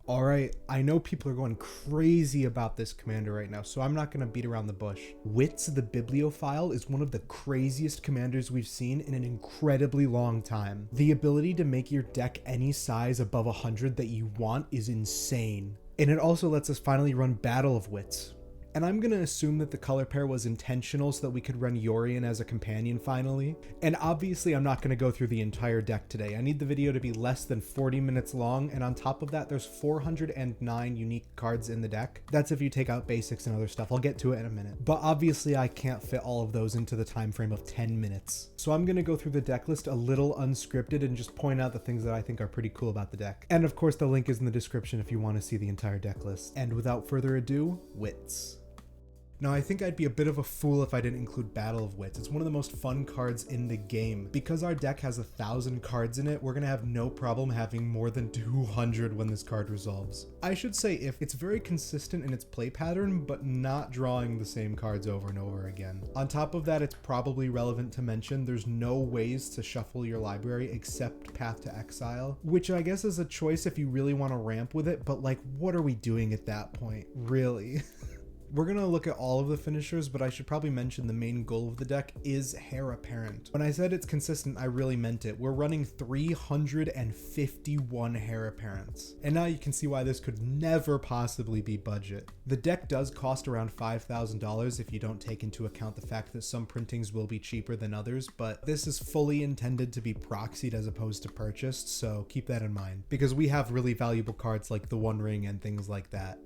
Alright, I know people are going crazy about this commander right now, so I'm not going to beat around the bush. Whtz the Bibliophile is one of the craziest commanders we've seen in an incredibly long time. The ability to make your deck any size above 100 that you want is insane. And it also lets us finally run Battle of Wits. And I'm going to assume that the color pair was intentional so that we could run Yorion as a companion finally. And obviously I'm not going to go through the entire deck today. I need the video to be less than 40 minutes long, and on top of that there's 409 unique cards in the deck. That's if you take out basics and other stuff. I'll get to it in a minute. But obviously I can't fit all of those into the time frame of 10 minutes. So I'm going to go through the deck list a little unscripted and just point out the things that I think are pretty cool about the deck. And of course the link is in the description if you want to see the entire deck list. And without further ado, Whtz. Now, I think I'd be a bit of a fool if I didn't include Battle of Wits. It's one of the most fun cards in the game. Because our deck has 1,000 cards in it, we're gonna have no problem having more than 200 when this card resolves. I should say if it's very consistent in its play pattern, but not drawing the same cards over and over again. On top of that, it's probably relevant to mention there's no ways to shuffle your library except Path to Exile, which I guess is a choice if you really want to ramp with it, but like, what are we doing at that point? Really? We're going to look at all of the finishers, but I should probably mention the main goal of the deck is Heir Apparent. When I said it's consistent, I really meant it. We're running 351 Heir Apparents. And now you can see why this could never possibly be budget. The deck does cost around $5,000 if you don't take into account the fact that some printings will be cheaper than others, but this is fully intended to be proxied as opposed to purchased, so keep that in mind. Because we have really valuable cards like the One Ring and things like that.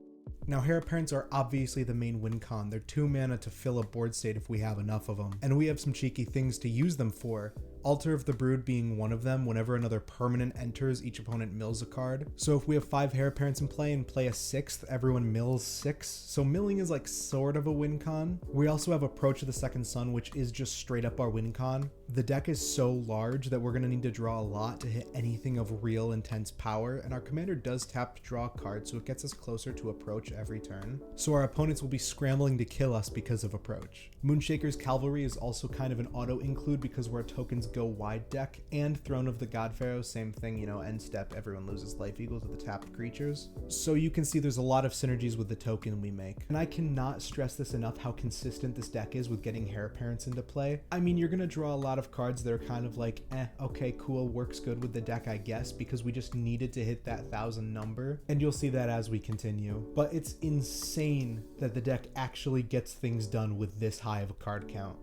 Now, Heir Apparents are obviously the main win con. They're 2 mana to fill a board state if we have enough of them. And we have some cheeky things to use them for. Altar of the Brood being one of them. Whenever another permanent enters, each opponent mills a card. So if we have 5 Heir Apparents in play and play a 6th, everyone mills 6. So milling is like sort of a win con. We also have Approach of the Second Sun, which is just straight up our win con. The deck is so large that we're going to need to draw a lot to hit anything of real intense power, and our commander does tap to draw a card, so it gets us closer to Approach every turn. So our opponents will be scrambling to kill us because of Approach. Moonshaker's Cavalry is also kind of an auto include because we're a tokens go wide deck, and Throne of the God Pharaoh, same thing, you know, end step, everyone loses life equal to the tapped creatures. So you can see there's a lot of synergies with the token we make. And I cannot stress this enough how consistent this deck is with getting Heir Apparents into play. I mean, you're going to draw a lot of cards that are kind of like, okay, cool, works good with the deck, I guess, because we just needed to hit that 1,000 number, and you'll see that as we continue. But it's insane that the deck actually gets things done with this high of a card count.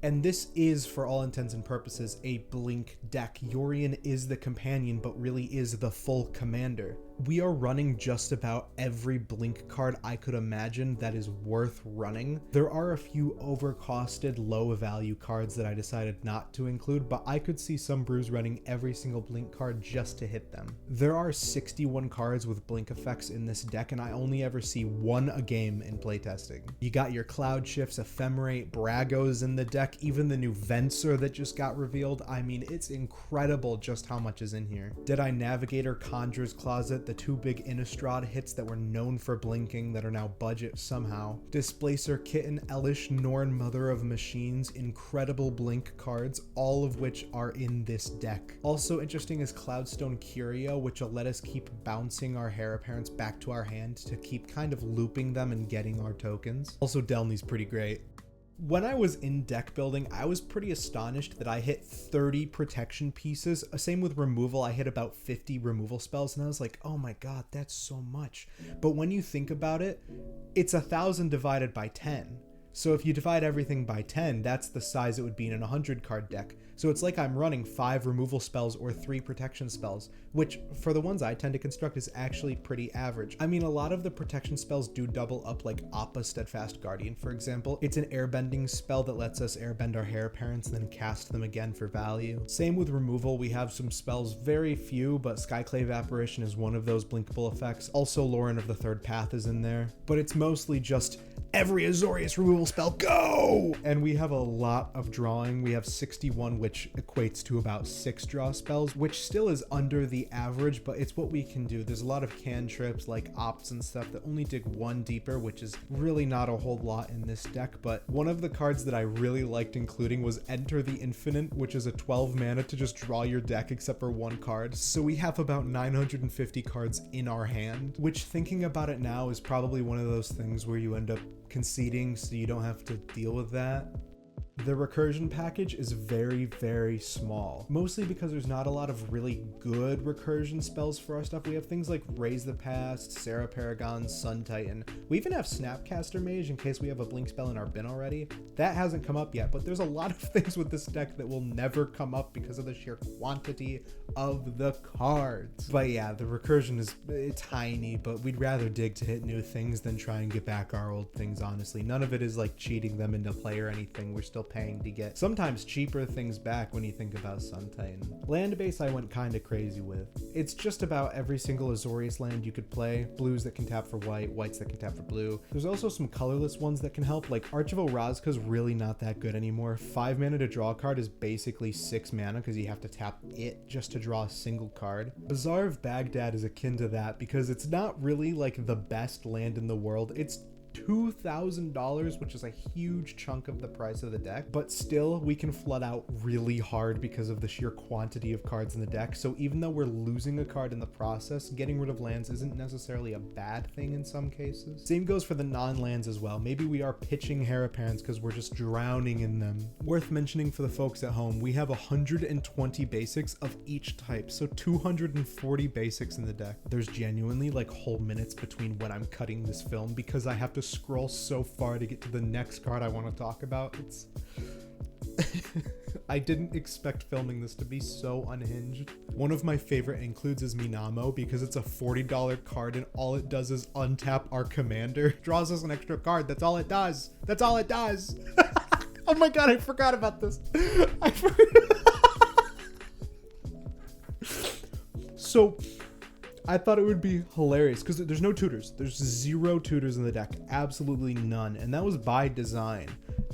And this is, for all intents and purposes, a Blink deck. Yorion is the companion, but really is the full commander. We are running just about every Blink card I could imagine that is worth running. There are a few overcosted, low value cards that I decided not to include, but I could see some brews running every single Blink card just to hit them. There are 61 cards with Blink effects in this deck, and I only ever see 1 a game in playtesting. You got your Cloud Shifts, Ephemerate, Bragos in the deck, even the new Venser that just got revealed. I mean, it's incredible just how much is in here. Deadeye Navigator, Conjurer's Closet, the 2 big Innistrad hits that were known for blinking that are now budget somehow. Displacer, Kitten, Elish, Norn, Mother of Machines, incredible Blink cards, all of which are in this deck. Also interesting is Cloudstone Curio, which will let us keep bouncing our Heir Apparents back to our hand to keep kind of looping them and getting our tokens. Also, Delny's pretty great. When I was in deck building, I was pretty astonished that I hit 30 protection pieces. Same with removal, I hit about 50 removal spells, and I was like, oh my god, that's so much. But when you think about it, it's 1,000 divided by 10. So if you divide everything by 10, that's the size it would be in an 100 card deck. So it's like I'm running 5 removal spells or 3 protection spells, which for the ones I tend to construct is actually pretty average. I mean, a lot of the protection spells do double up, like Appa Steadfast Guardian, for example. It's an airbending spell that lets us airbend our Heir Apparents and then cast them again for value. Same with removal, we have some spells, very few, but Skyclave Apparition is one of those blinkable effects. Also, Lauren of the Third Path is in there, but it's mostly just Every Azorius removal spell, go! And we have a lot of drawing. We have 61, which equates to about 6 draw spells, which still is under the average, but it's what we can do. There's a lot of cantrips like Opts and stuff that only dig 1 deeper, which is really not a whole lot in this deck. But one of the cards that I really liked including was Enter the Infinite, which is a 12 mana to just draw your deck except for 1 card. So we have about 950 cards in our hand, which, thinking about it now, is probably one of those things where you end up conceding so you don't have to deal with that. The recursion package is very, very small, mostly because there's not a lot of really good recursion spells for our stuff. We have things like Raise the Past, Sarah Paragon, Sun Titan. We even have Snapcaster Mage in case we have a blink spell in our bin already. That hasn't come up yet, but there's a lot of things with this deck that will never come up because of the sheer quantity of the cards. But yeah, the recursion is tiny, but we'd rather dig to hit new things than try and get back our old things, honestly. None of it is like cheating them into play or anything. We're still paying to get sometimes cheaper things back when you think about Sun Titan. Landbase I went kind of crazy with. It's just about every single Azorius land you could play. Blues that can tap for white, whites that can tap for blue. There's also some colorless ones that can help, like Arch of Orazka's really not that good anymore. 5 mana to draw a card is basically 6 mana because you have to tap it just to draw a single card. Bazaar of Baghdad is akin to that because it's not really like the best land in the world. It's $2,000, which is a huge chunk of the price of the deck, but still we can flood out really hard because of the sheer quantity of cards in the deck. So even though we're losing a card in the process, getting rid of lands isn't necessarily a bad thing in some cases. Same goes for the non-lands as well. Maybe we are pitching Haraparans because we're just drowning in them. Worth mentioning for the folks at home, we have 120 basics of each type, so 240 basics in the deck. There's genuinely like whole minutes between when I'm cutting this film because I have to scroll so far to get to the next card I want to talk about. It's I didn't expect filming this to be so unhinged. One of my favorite includes is Minamo because it's a $40 card and all it does is untap our commander. Draws us an extra card. That's all it does. That's all it does. Oh my god, I forgot about this. So I thought it would be hilarious because there's no tutors. There's 0 tutors in the deck. Absolutely none. And that was by design.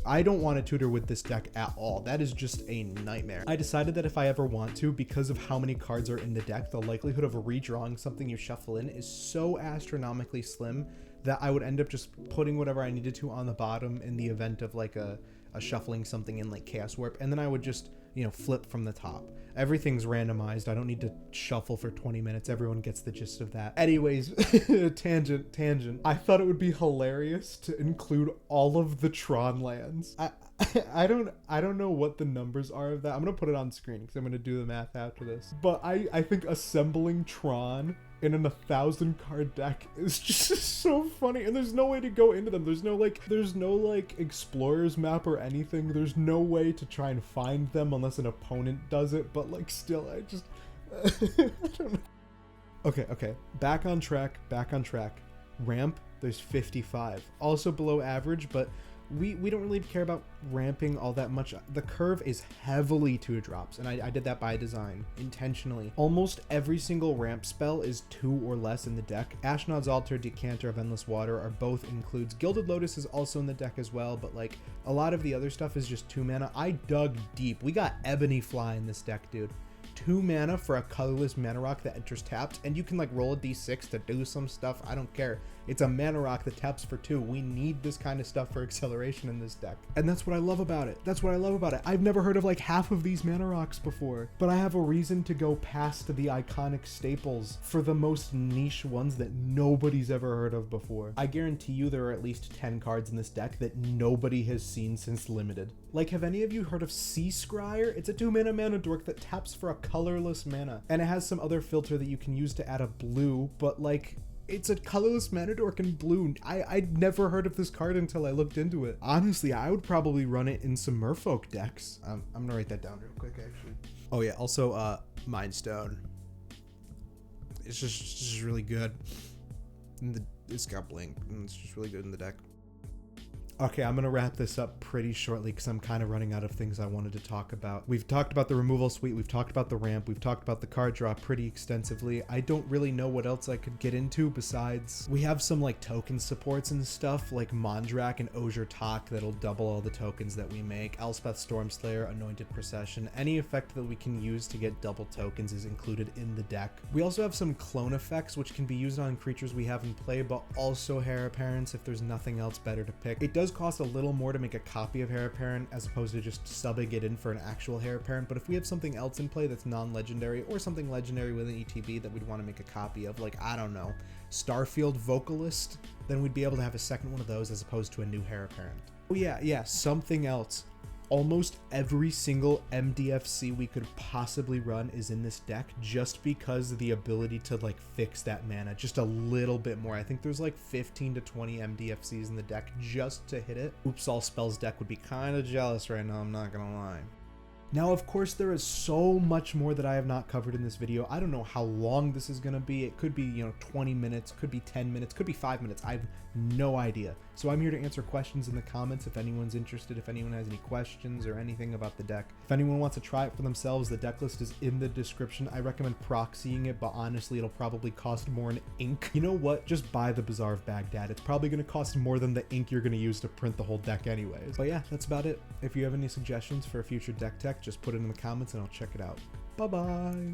I don't want to tutor with this deck at all. That is just a nightmare. I decided that if I ever want to, because of how many cards are in the deck, the likelihood of redrawing something you shuffle in is so astronomically slim that I would end up just putting whatever I needed to on the bottom in the event of like a shuffling something in like Chaos Warp. And then I would just, you know, flip from the top. Everything's randomized. I don't need to shuffle for 20 minutes. Everyone gets the gist of that. Anyways, tangent. I thought it would be hilarious to include all of the Tron lands. I don't know what the numbers are of that. I'm gonna put it on screen because I'm gonna do the math after this. But I think assembling Tron in an 1,000 card deck is just so funny, and there's no way to go into them. There's no like explorer's map or anything. There's no way to try and find them unless an opponent does it, but like still I just I don't know. Okay, back on track. Ramp, there's 55, also below average, but we don't really care about ramping all that much. The curve is heavily 2-drops, and I did that by design, intentionally. Almost every single ramp spell is 2 or less in the deck. Ashnod's Altar, Decanter of Endless Water are both includes. Gilded Lotus is also in the deck as well, but like a lot of the other stuff is just 2 mana. I dug deep. We got Ebony Fly in this deck, dude. 2 mana for a colorless mana rock that enters tapped, and you can like roll a d6 to do some stuff. I don't care. It's a mana rock that taps for 2. We need this kind of stuff for acceleration in this deck. And that's what I love about it. I've never heard of like half of these mana rocks before, but I have a reason to go past the iconic staples for the most niche ones that nobody's ever heard of before. I guarantee you there are at least 10 cards in this deck that nobody has seen since Limited. Like, have any of you heard of Sea Scryer? It's a 2-mana dork that taps for a colorless mana, and it has some other filter that you can use to add a blue, but like, it's a colorless mana dork in blue. I'd never heard of this card until I looked into it. Honestly, I would probably run it in some Merfolk decks. I'm gonna write that down real quick, actually. Oh yeah, also Mind Stone. It's just really good. It's got Blink, and it's just really good in the deck. Okay, I'm gonna wrap this up pretty shortly because I'm kind of running out of things I wanted to talk about. We've talked about the removal suite, we've talked about the ramp, we've talked about the card draw pretty extensively. I don't really know what else I could get into besides we have some like token supports and stuff like Mondrak and Osier Talk that'll double all the tokens that we make. Elspeth Stormslayer, Anointed Procession, any effect that we can use to get double tokens is included in the deck. We also have some clone effects which can be used on creatures we have in play, but also Heir Apparents if there's nothing else better to pick. It does cost a little more to make a copy of Heir Apparent as opposed to just subbing it in for an actual Heir Apparent, but if we have something else in play that's non-legendary or something legendary with an ETB that we'd want to make a copy of, like, I don't know, Starfield Vocalist, then we'd be able to have a second one of those as opposed to a new Heir Apparent. Oh yeah, something else. Almost every single MDFC we could possibly run is in this deck just because of the ability to like fix that mana just a little bit more. I think there's like 15 to 20 MDFCs in the deck just to hit it. Oops, All Spells deck would be kind of jealous right now, I'm not gonna lie. Now, of course, there is so much more that I have not covered in this video. I don't know how long this is going to be. It could be, 20 minutes, could be 10 minutes, could be 5 minutes. I have no idea. So I'm here to answer questions in the comments if anyone's interested, if anyone has any questions or anything about the deck. If anyone wants to try it for themselves, the deck list is in the description. I recommend proxying it, but honestly, it'll probably cost more in ink. You know what? Just buy the Bazaar of Baghdad. It's probably going to cost more than the ink you're going to use to print the whole deck anyways. But yeah, that's about it. If you have any suggestions for a future deck tech, just put it in the comments and I'll check it out. Bye-bye.